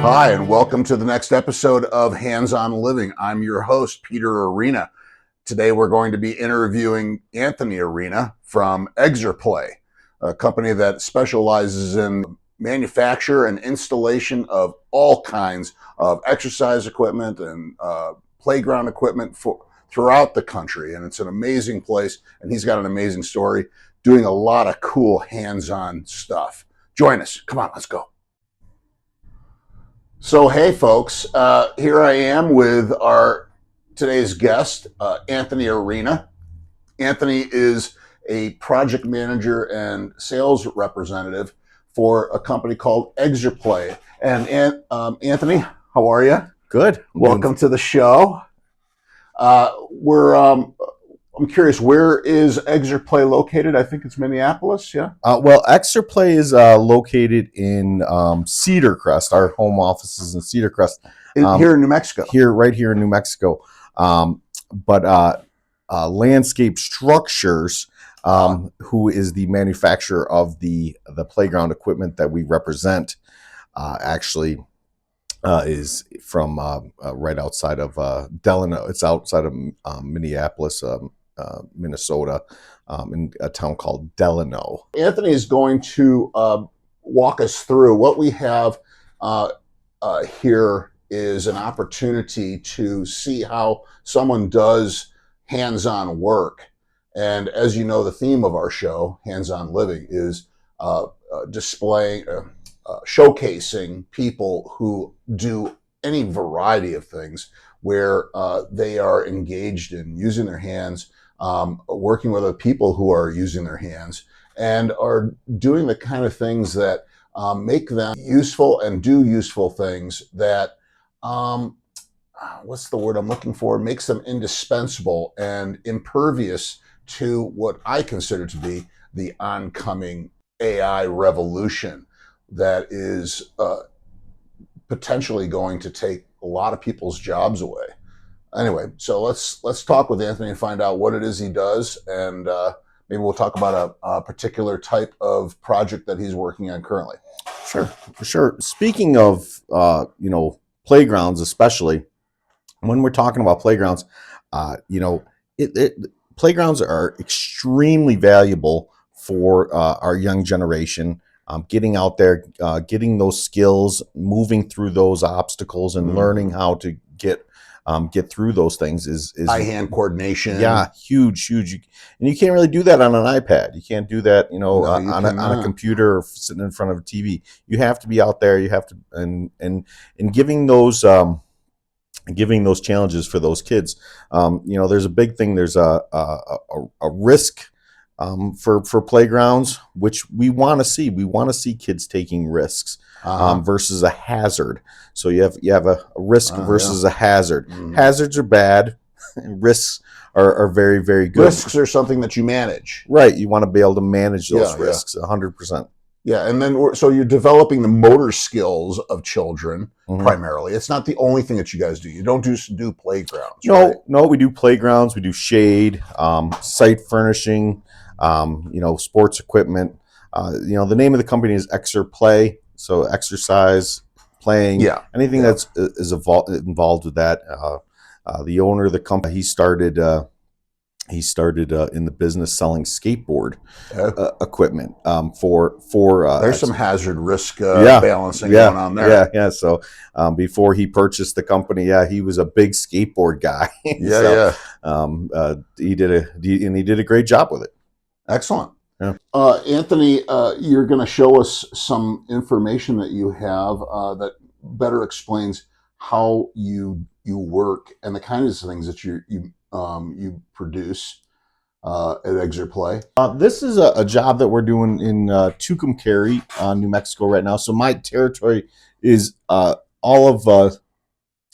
Hi, and welcome to the next episode of Hands-On Living. I'm your host, Peter Arena. Today we're going to be interviewing Anthony Arena from Exerplay, a company that specializes in manufacture and installation of all kinds of exercise equipment and playground equipment throughout the country. And it's an amazing place, and he's got an amazing story, doing a lot of cool hands-on stuff. Join us. Come on, let's go. So, hey, folks, here I am with our today's guest, Anthony Arena. Anthony is a project manager and sales representative for a company called Exerplay. And Anthony, how are you? Good. Welcome to the show. I'm curious, where is Exerplay located? I think it's Minneapolis, yeah? Well, Exerplay is located in Cedar Crest. Our home office is in Cedar Crest. Here in New Mexico. Right here in New Mexico. But Landscape Structures, who is the manufacturer of the playground equipment that we represent, actually is from right outside of Delano. It's outside of Minneapolis, Minnesota, in a town called Delano. Anthony is going to walk us through what we have here is an opportunity to see how someone does hands-on work. And as you know, the theme of our show, Hands-On Living, is showcasing people who do any variety of things where they are engaged in using their hands, working with other people who are using their hands, and are doing the kind of things that make them useful and do useful things that, what's the word I'm looking for, makes them indispensable and impervious to what I consider to be the oncoming AI revolution that is potentially going to take a lot of people's jobs away. Anyway, so let's talk with Anthony and find out what it is he does, and maybe we'll talk about a particular type of project that he's working on currently. Sure, for sure. Speaking of playgrounds, especially when we're talking about playgrounds, playgrounds are extremely valuable for our young generation. Getting out there, getting those skills, moving through those obstacles, and learning how to get through those things is eye-hand coordination. Yeah, huge. And you can't really do that on an iPad. You can't do that, on a computer or sitting in front of a TV. You have to be out there. You have to, and giving those challenges for those kids. There's a big thing. There's a risk for playgrounds, which we want to see. We want to see kids taking risks versus a hazard. So you have a risk versus a hazard. Hazards are bad. Risks are very, very good. Risks are something that you manage. Right. You want to be able to manage those risks 100%. Yeah, and then so you're developing the motor skills of children primarily. It's not the only thing that you guys do. You don't just do playgrounds. No, we do playgrounds. We do shade, site furnishing, sports equipment. The name of the company is Exerplay, so exercise, playing, anything that's involved with that. The owner of the company, he started in the business selling skateboard equipment for. There's some hazard risk balancing going on there. Yeah. So before he purchased the company, he was a big skateboard guy. He did a great job with it. Excellent. Yeah. Anthony, you're going to show us some information that you have that better explains how you work and the kinds of things that you produce at Exerplay. This is a job that we're doing in Tucumcari, New Mexico right now. So my territory is all of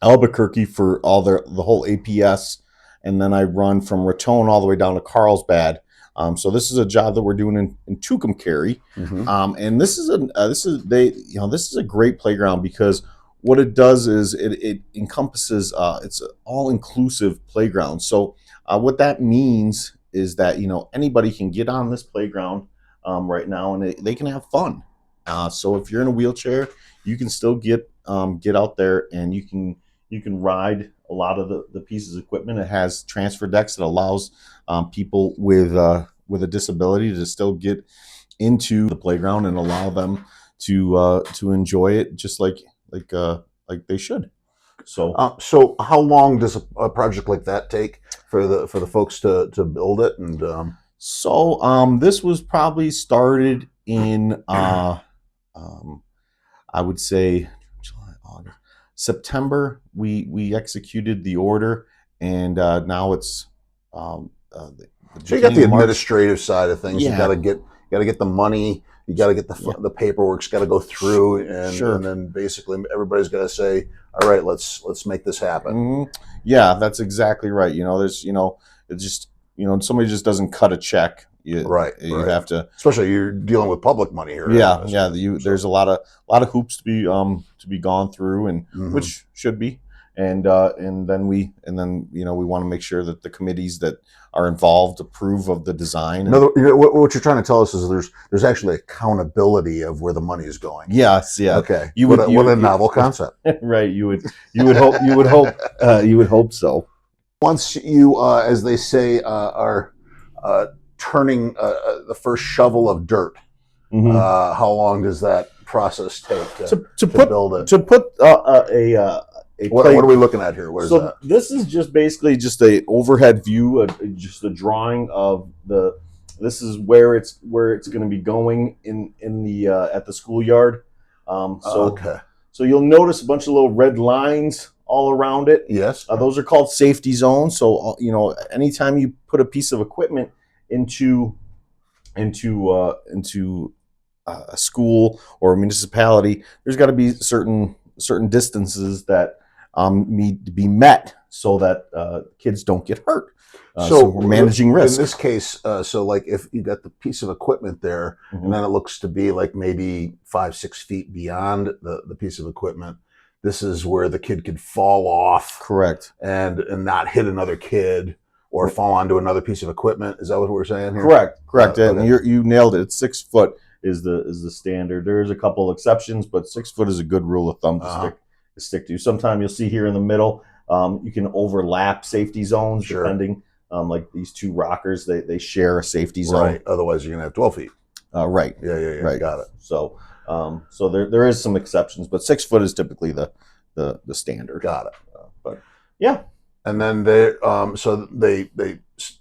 Albuquerque for all the whole APS, and then I run from Raton all the way down to Carlsbad. So this is a job that we're doing in Tucumcari, and this is a great playground because what it does is it encompasses it's an all-inclusive playground. So what that means is that anybody can get on this playground right now and they can have fun. So if you're in a wheelchair, you can still get get out there and you can ride a lot of the pieces of equipment. It has transfer decks that allows people with a disability to still get into the playground and allow them to enjoy it just like they should. So how long does a project like that take for the folks to build it? And this was probably started in I would say July, August, September. We executed the order, and now it's so you got the administrative side of things. Yeah. You got to get the money. You got to get the paperwork's got to go through, and Sure. and then basically everybody's got to say, all right, let's make this happen. Mm-hmm. Yeah, that's exactly right. There's it's just somebody just doesn't cut a check. You have to, especially you're dealing with public money here. There's a lot of hoops to be gone through, and which should be, and then we want to make sure that the committees that are involved approve of the design. What you're trying to tell us is there's actually accountability of where the money is going. Yes, yeah. Okay. What a novel concept. Right. You would hope so. Once you, as they say, are turning the first shovel of dirt, how long does that process take to build it? To put what are we looking at here? What is that? This is just basically just a overhead view, just a drawing of this is where it's going to be going in the at the schoolyard. Okay. So you'll notice a bunch of little red lines all around it. Yes. Those are called safety zones. So anytime you put a piece of equipment into a school or a municipality, there's got to be certain distances that need to be met so that kids don't get hurt. So we're managing risk. In this case, so like if you got the piece of equipment there, and then it looks to be like maybe 5-6 feet beyond the piece of equipment, this is where the kid could fall off. Correct. And not hit another kid or fall onto another piece of equipment. Is that what we're saying here? Correct. And okay. you nailed it. 6 foot is the standard. There's a couple exceptions, but 6 foot is a good rule of thumb to stick to. Sometimes you'll see here in the middle, you can overlap safety zones depending. Like these two rockers, they share a safety zone. Right. Otherwise, you're gonna have 12 feet. Right. Yeah. Right. Got it. So there is some exceptions, but 6 foot is typically the standard. Got it. But yeah. And then they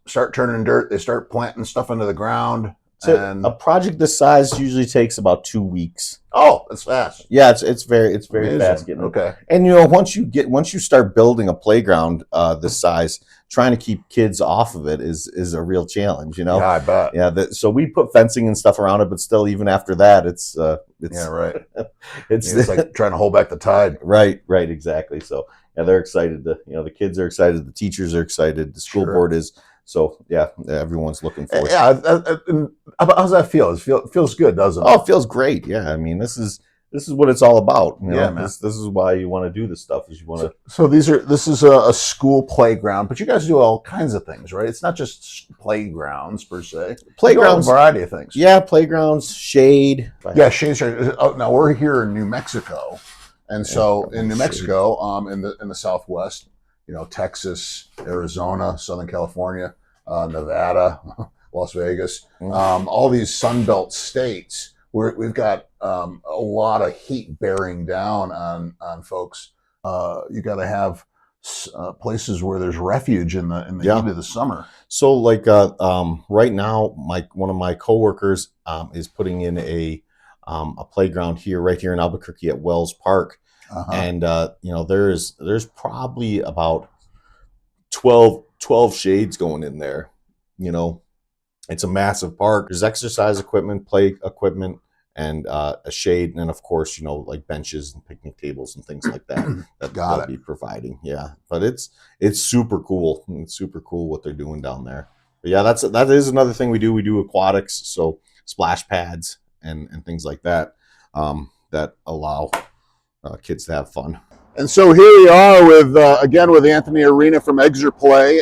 start turning dirt. They start planting stuff into the ground. So and a project this size usually takes about 2 weeks. Oh, that's fast. Yeah, it's very Amazing. fast getting. Okay. And once you start building a playground this size, trying to keep kids off of it is a real challenge. Yeah, I bet. Yeah. So we put fencing and stuff around it, but still, even after that, it's yeah, right. it's like trying to hold back the tide. Right. Exactly. So yeah, they're excited. The kids are excited. The teachers are excited. The school board is. So yeah, everyone's looking forward. Yeah. How's that feel? It feels good, doesn't it? Oh, it feels great. Yeah. I mean, this is what it's all about. Man. This is why you want to do this stuff. Is you want to. So this is a school playground, but you guys do all kinds of things, right? It's not just playgrounds per se. Playgrounds, a variety of things. Yeah, playgrounds, shade. Yeah, shade. Oh, now we're here in New Mexico, and so in New Mexico, in the Southwest, Texas, Arizona, Southern California, Nevada, Las Vegas, all these Sunbelt states. We've got a lot of heat bearing down on folks. You got to have places where there's refuge in the heat of the summer. So like right now, one of my coworkers is putting in a playground right here in Albuquerque at Wells Park, and there's probably about 12 shades going in there. It's a massive park. There's exercise equipment, play equipment, and a shade, and then of course, like benches and picnic tables and things like that. They'll be providing. Yeah, but it's super cool. It's super cool what they're doing down there. But yeah, that is another thing we do. We do aquatics, so splash pads and things like that that allow kids to have fun. And so here we are with Anthony Arena from Exerplay,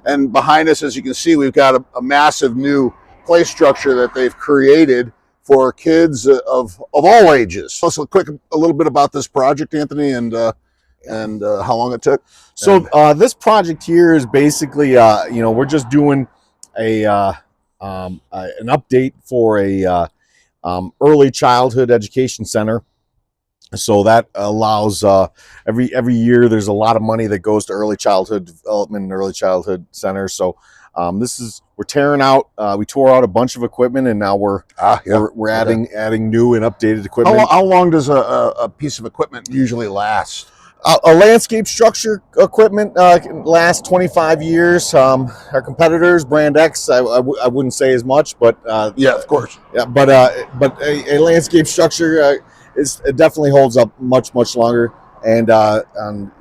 and behind us, as you can see, we've got a massive new play structure that they've created for kids of all ages. Also, a little bit about this project, Anthony, and how long it took. So this project here is basically, we're just doing an update for a early childhood education center. So that allows every year there's a lot of money that goes to early childhood development and early childhood centers. So we're tearing out. We tore out a bunch of equipment, and now we're adding new and updated equipment. How long does a piece of equipment usually last? A landscape structure equipment can last 25 years. Our competitors, Brand X, I wouldn't say as much, but yeah, of course. Yeah, but a landscape structure it definitely holds up much longer. And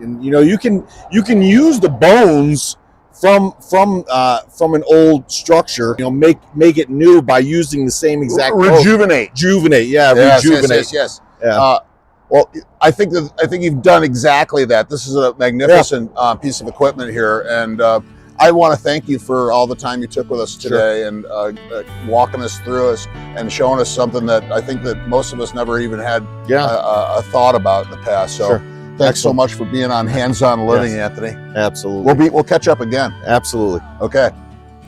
you can use the bones from an old structure, make it new by using the same exact rejuvenate. Rejuvenate. Yes. Yeah. Well, I think you've done exactly that. This is a magnificent piece of equipment here, and I want to thank you for all the time you took with us today and walking us through us and showing us something that I think that most of us never even had a thought about in the past. So thanks so much for being on Hands-On Living, Anthony. Absolutely. We'll catch up again. Absolutely. Okay.